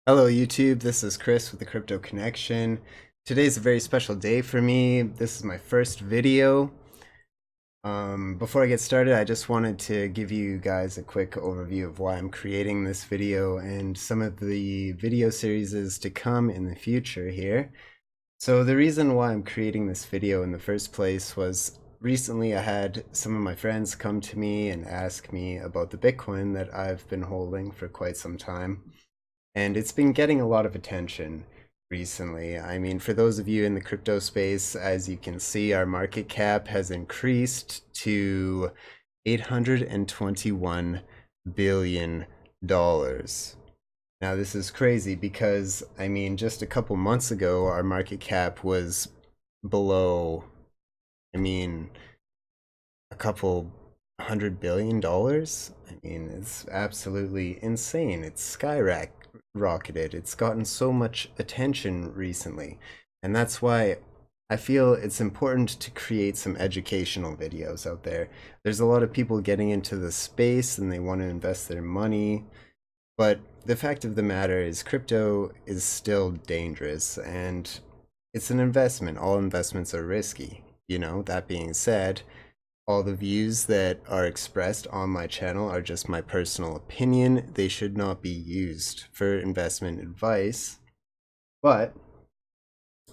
Hello YouTube, this is Chris with the Crypto Connection. Today's a very special day for me. This is my first video. Before I get started, I just wanted to give you guys a quick overview of why I'm creating this video and some of the video series to come in the future here. So the reason why I'm creating this video in the first place was recently I had some of my friends come to me and ask me about the Bitcoin that I've been holding for quite some time. And it's been getting a lot of attention recently. I mean, for those of you in the crypto space, as you can see, our market cap has increased to $821 billion. Now, this is crazy because, I mean, just a couple months ago, our market cap was below, I mean, a couple $100 billion. I mean, it's absolutely insane. It's skyrocketed. It's gotten so much attention recently. And that's why I feel it's important to create some educational videos out there. There's a lot of people getting into the space and they want to invest their money. But the fact of the matter is, crypto is still dangerous and it's an investment. All investments are risky. That being said, all the views that are expressed on my channel are just my personal opinion. They should not be used for investment advice. But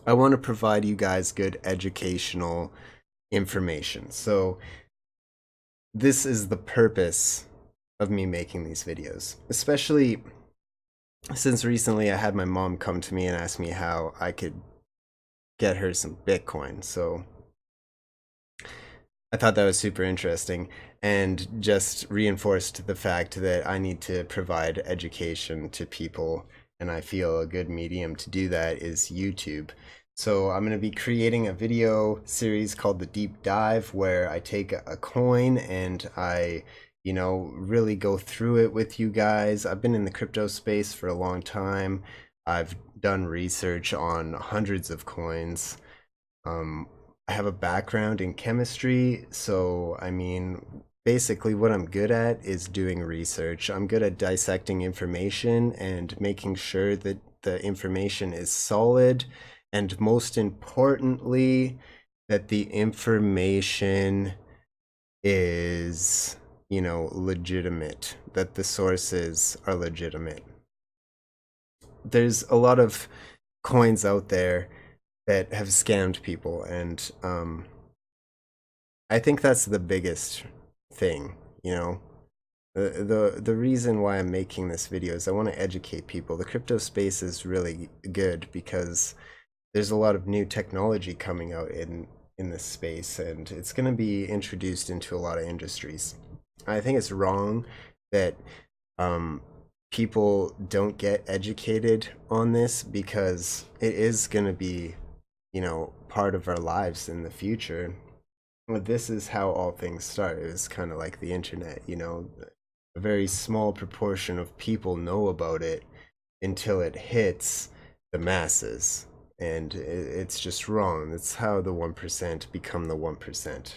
I want to provide you guys good educational information. So this is the purpose of me making these videos, especially since recently I had my mom come to me and ask me how I could get her some Bitcoin. So I thought that was super interesting and just reinforced the fact that I need to provide education to people, and I feel a good medium to do that is YouTube. So I'm going to be creating a video series called The Deep Dive where I take a coin and I really go through it with you guys. I've been in the crypto space for a long time. I've done research on hundreds of coins. I have a background in chemistry, so I mean, basically what I'm good at is doing research. I'm good at dissecting information and making sure that the information is solid, and most importantly, that the information is, legitimate, that the sources are legitimate. There's a lot of coins out there that have scammed people, and I think that's the biggest thing. The reason why I'm making this video is I want to educate people. The crypto space is really good because there's a lot of new technology coming out in this space, and it's going to be introduced into a lot of industries. I think it's wrong that people don't get educated on this because it is going to be part of our lives in the future. Well, this is how all things start. It was kind of like the internet, a very small proportion of people know about it until it hits the masses. And it's just wrong. It's how the 1% become the 1%.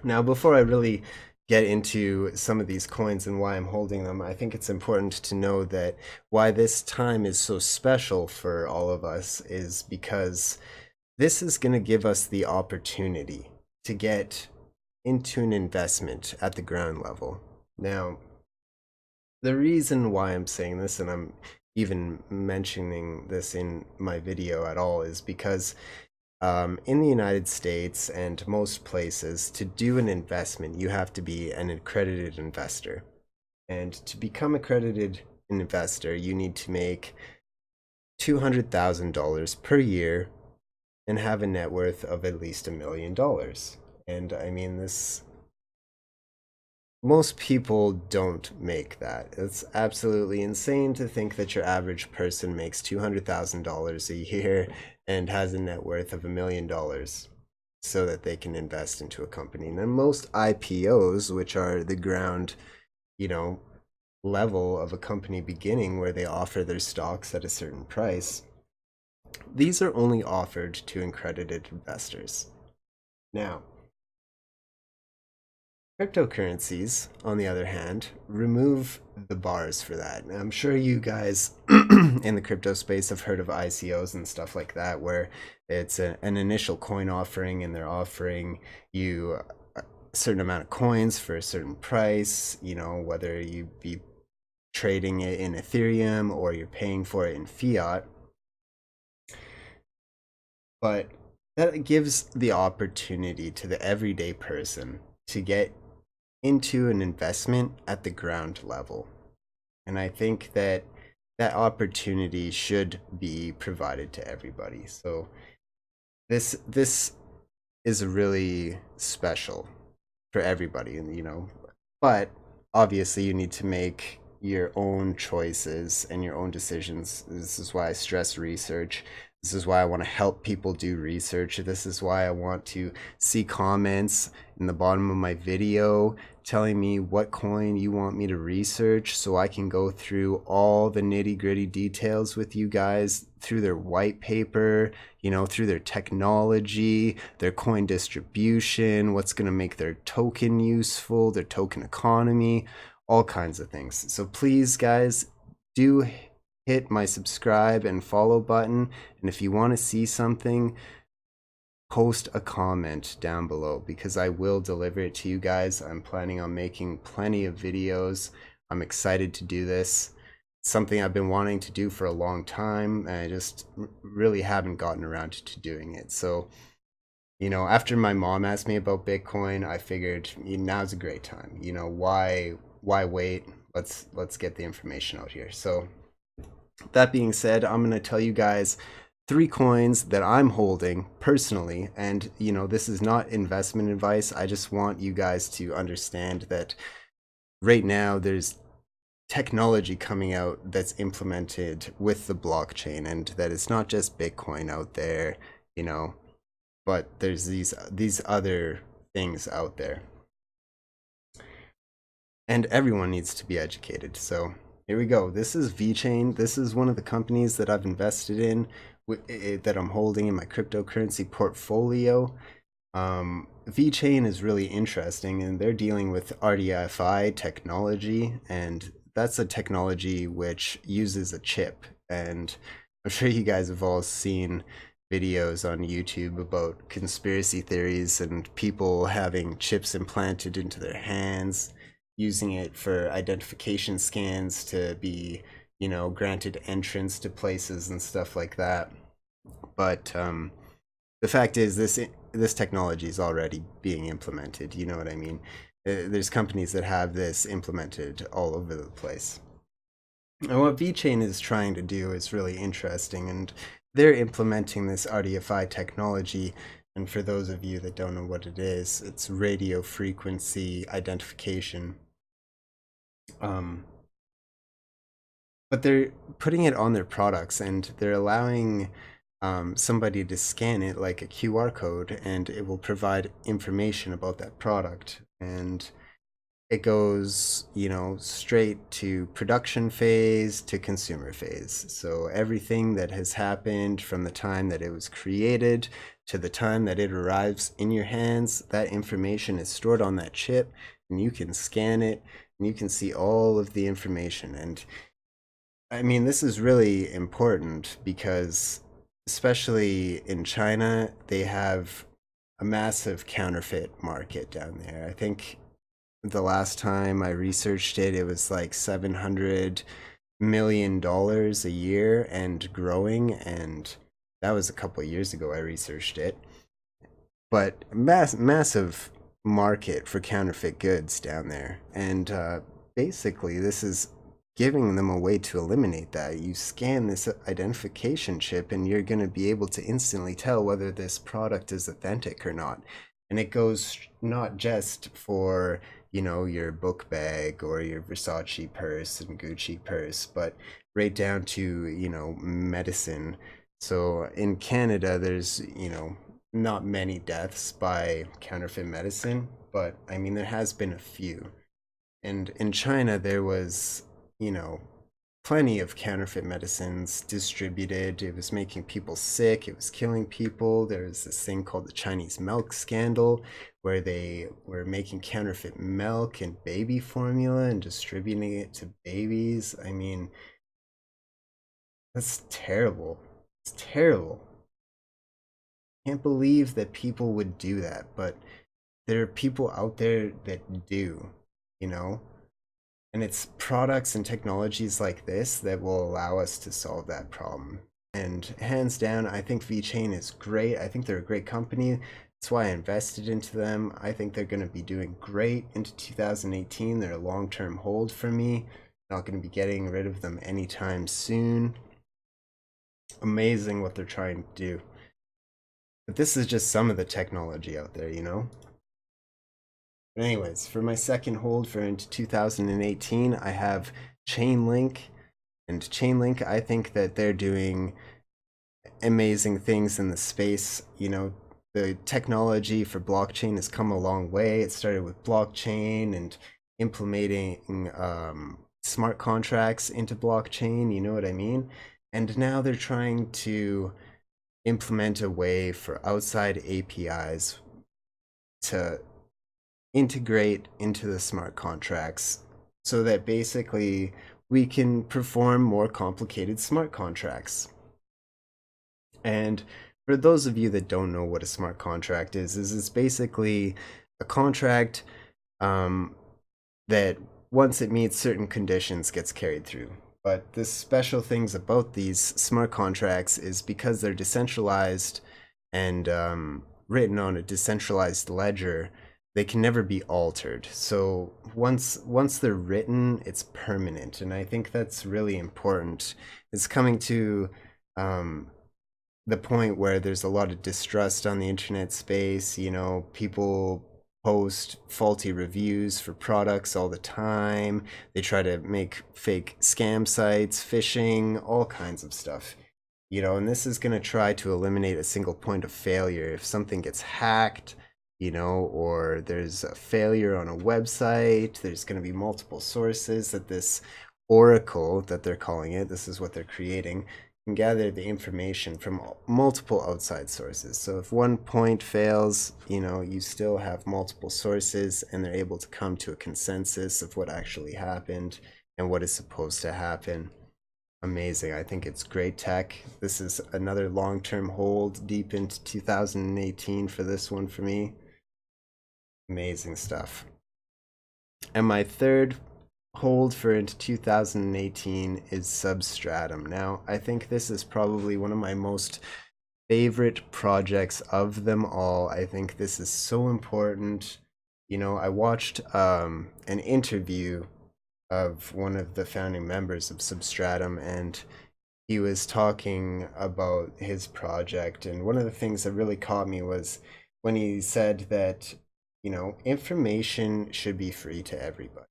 Now, before I really get into some of these coins and why I'm holding them, I think it's important to know that why this time is so special for all of us is because this is going to give us the opportunity to get into an investment at the ground level. Now, the reason why I'm saying this, and I'm even mentioning this in my video at all, is because in the United States and most places, to do an investment, you have to be an accredited investor. And to become accredited investor, you need to make $200,000 per year and have a net worth of at least $1 million. And I mean, most people don't make that. It's absolutely insane to think that your average person makes $200,000 a year and has a net worth of $1 million so that they can invest into a company. And most IPOs, which are the ground, level of a company beginning where they offer their stocks at a certain price, these are only offered to accredited investors. Now, Cryptocurrencies, on the other hand, remove the bars for that. I'm sure you guys in the crypto space have heard of ICOs and stuff like that, where it's an initial coin offering and they're offering you a certain amount of coins for a certain price, whether you be trading it in Ethereum or you're paying for it in fiat. But that gives the opportunity to the everyday person to get into an investment at the ground level. And I think that that opportunity should be provided to everybody. So this is really special for everybody, but obviously you need to make your own choices and your own decisions. This is why I stress research. This is why I want to help people do research. This is why I want to see comments in the bottom of my video telling me what coin you want me to research so I can go through all the nitty-gritty details with you guys through their white paper, through their technology, their coin distribution, what's going to make their token useful, their token economy, all kinds of things. So please, guys, do hit my subscribe and follow button. And if you want to see something, post a comment down below because I will deliver it to you guys. I'm planning on making plenty of videos. I'm excited to do this. It's something I've been wanting to do for a long time, and I just really haven't gotten around to doing it. So, after my mom asked me about Bitcoin, I figured now's a great time. Why wait? Let's get the information out here. So that being said, I'm going to tell you guys 3 coins that I'm holding personally, and this is not investment advice. I just want you guys to understand that right now there's technology coming out that's implemented with the blockchain, and that it's not just Bitcoin out there, but there's these other things out there, and everyone needs to be educated. So here we go. This is Vechain. This is one of the companies that I've invested in, that I'm holding in my cryptocurrency portfolio. Vechain is really interesting, and they're dealing with RDFI technology, and that's a technology which uses a chip. And I'm sure you guys have all seen videos on YouTube about conspiracy theories and people having chips implanted into their hands, using it for identification scans to be, granted entrance to places and stuff like that. But the fact is, this technology is already being implemented. You know what I mean? There's companies that have this implemented all over the place. And what VeChain is trying to do is really interesting, and they're implementing this RDFI technology. And for those of you that don't know what it is, it's radio frequency identification. But they're putting it on their products, and they're allowing somebody to scan it like a QR code, and it will provide information about that product. And it goes, straight to production phase to consumer phase. So everything that has happened from the time that it was created to the time that it arrives in your hands, that information is stored on that chip, and you can scan it and you can see all of the information. And I mean, this is really important because, especially in China, they have a massive counterfeit market down there. I think the last time I researched it, it was like $700 million a year and growing, and that was a couple of years ago I researched it. But massive market for counterfeit goods down there, and basically this is giving them a way to eliminate that. You scan this identification chip and you're going to be able to instantly tell whether this product is authentic or not. And it goes not just for, your book bag or your Versace purse and Gucci purse, but right down to, medicine. So in Canada, there's, not many deaths by counterfeit medicine, but I mean, there has been a few. And in China, there was, plenty of counterfeit medicines distributed. It was making people sick. It was killing people. There was this thing called the Chinese milk scandal, where they were making counterfeit milk and baby formula and distributing it to babies. I mean, that's terrible. It's terrible. Can't believe that people would do that, but there are people out there that do, you know? And it's products and technologies like this that will allow us to solve that problem. And hands down, I think Vechain is great. I think they're a great company. That's why I invested into them. I think they're going to be doing great into 2018. They're a long-term hold for me. Not going to be getting rid of them anytime soon. Amazing what they're trying to do. But this is just some of the technology out there, you know? But anyways, for my second hold for into 2018, I have Chainlink. And Chainlink, I think that they're doing amazing things in the space. You know, the technology for blockchain has come a long way. It started with blockchain and implementing smart contracts into blockchain, you know what I mean? And now they're trying to implement a way for outside APIs to integrate into the smart contracts so that basically we can perform more complicated smart contracts. And for those of you that don't know what a smart contract is it's basically a contract that once it meets certain conditions gets carried through. But the special things about these smart contracts is because they're decentralized and written on a decentralized ledger, they can never be altered. So once they're written, it's permanent, and I think that's really important. It's coming to the point where there's a lot of distrust on the internet space. You know, people post faulty reviews for products all the time. They try to make fake scam sites, phishing, all kinds of stuff. You know, and this is going to try to eliminate a single point of failure. If something gets hacked, you know, or there's a failure on a website, there's going to be multiple sources that this oracle that they're calling it, this is what they're creating, can gather the information from multiple outside sources. So if one point fails, you know, you still have multiple sources and they're able to come to a consensus of what actually happened and what is supposed to happen. Amazing. I think it's great tech. This is another long-term hold deep into 2018 for this one for me. Amazing stuff. And my third hold for into 2018 is Substratum. Now, I think this is probably one of my most favorite projects of them all. I think this is so important. You know, I watched an interview of one of the founding members of Substratum, and he was talking about his project. And one of the things that really caught me was when he said that, you know, information should be free to everybody.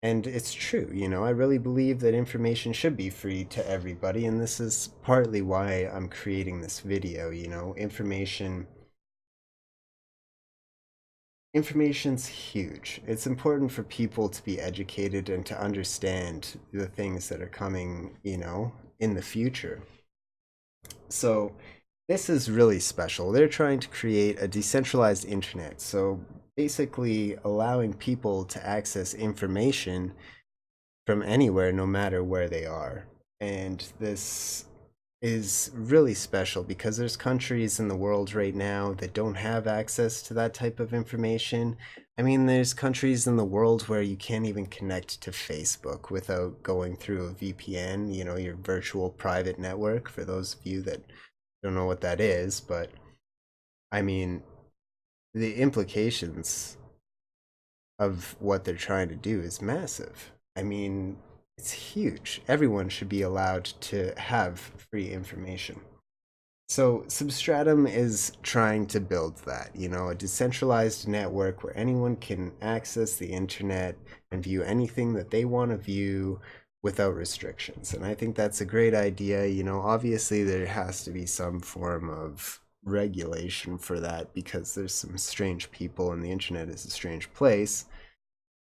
And it's true, you know, I really believe that information should be free to everybody, and this is partly why I'm creating this video. You know, information's huge. It's important for people to be educated and to understand the things that are coming, you know, in the future. So this is really special. They're trying to create a decentralized internet. So basically allowing people to access information from anywhere, no matter where they are. And this is really special because there's countries in the world right now that don't have access to that type of information. I mean, there's countries in the world where you can't even connect to Facebook without going through a VPN, you know, your virtual private network, for those of you that don't know what that is. But I mean, the implications of what they're trying to do is massive. I mean, it's huge. Everyone should be allowed to have free information. So Substratum is trying to build that, you know, a decentralized network where anyone can access the internet and view anything that they want to view without restrictions. And I think that's a great idea. You know, obviously there has to be some form of regulation for that because there's some strange people and the internet is a strange place.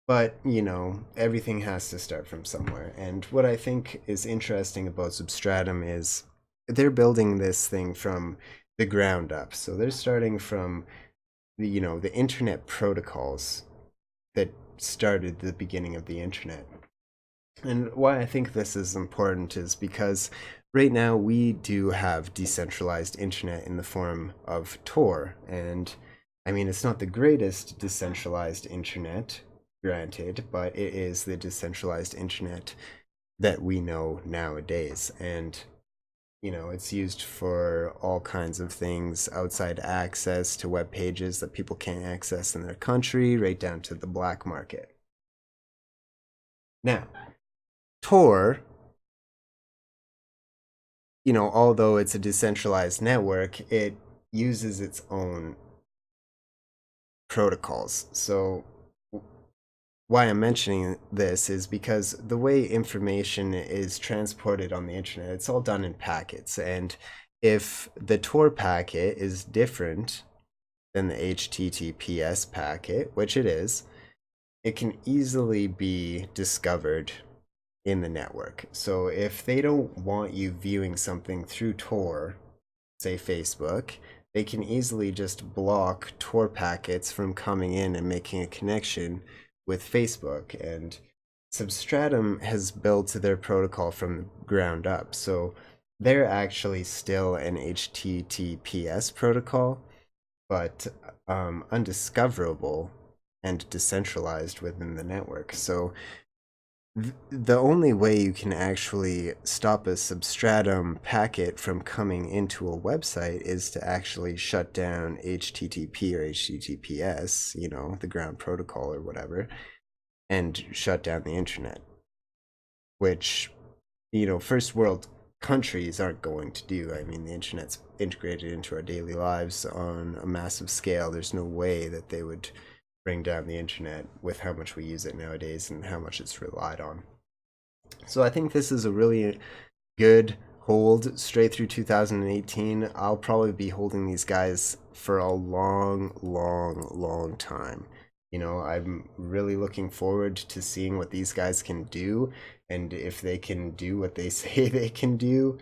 But, you know, everything has to start from somewhere. And what I think is interesting about Substratum is they're building this thing from the ground up. So they're starting from the, you know, the internet protocols that started the beginning of the internet. And why I think this is important is because right now we do have decentralized internet in the form of Tor. And I mean, it's not the greatest decentralized internet, granted, but it is the decentralized internet that we know nowadays. And, you know, it's used for all kinds of things, outside access to web pages that people can't access in their country, right down to the black market. Now, Tor, you know, although it's a decentralized network, it uses its own protocols. So why I'm mentioning this is because the way information is transported on the internet, it's all done in packets. And if the Tor packet is different than the HTTPS packet, which it is, it can easily be discovered in the network. So if they don't want you viewing something through Tor, say Facebook, they can easily just block Tor packets from coming in and making a connection with Facebook. And Substratum has built their protocol from the ground up. So they're actually still an HTTPS protocol, but undiscoverable and decentralized within the network. So the only way you can actually stop a substratum packet from coming into a website is to actually shut down HTTP or HTTPS, you know, the ground protocol or whatever, and shut down the internet, which, you know, first world countries aren't going to do. I mean, the internet's integrated into our daily lives on a massive scale. There's no way that they would bring down the internet with how much we use it nowadays and how much it's relied on. So I think this is a really good hold straight through 2018. I'll probably be holding these guys for a long time. You know, I'm really looking forward to seeing what these guys can do, and if they can do what they say they can do,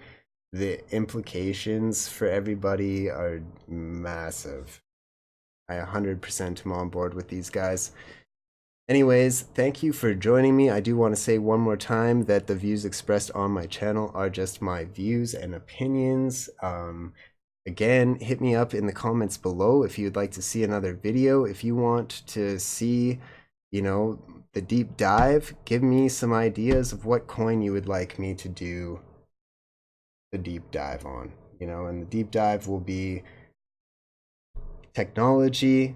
the implications for everybody are massive. I 100% am on board with these guys. Anyways, thank you for joining me. I do want to say one more time that the views expressed on my channel are just my views and opinions. Again, hit me up in the comments below if you'd like to see another video. If you want to see, you know, the deep dive, give me some ideas of what coin you would like me to do the deep dive on. You know, and the deep dive will be technology,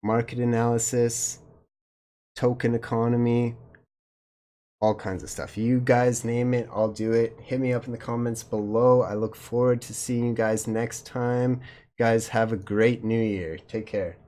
market analysis, token economy, all kinds of stuff. You guys name it, I'll do it. Hit me up in the comments below. I look forward to seeing you guys next time. Guys, have a great new year. Take care.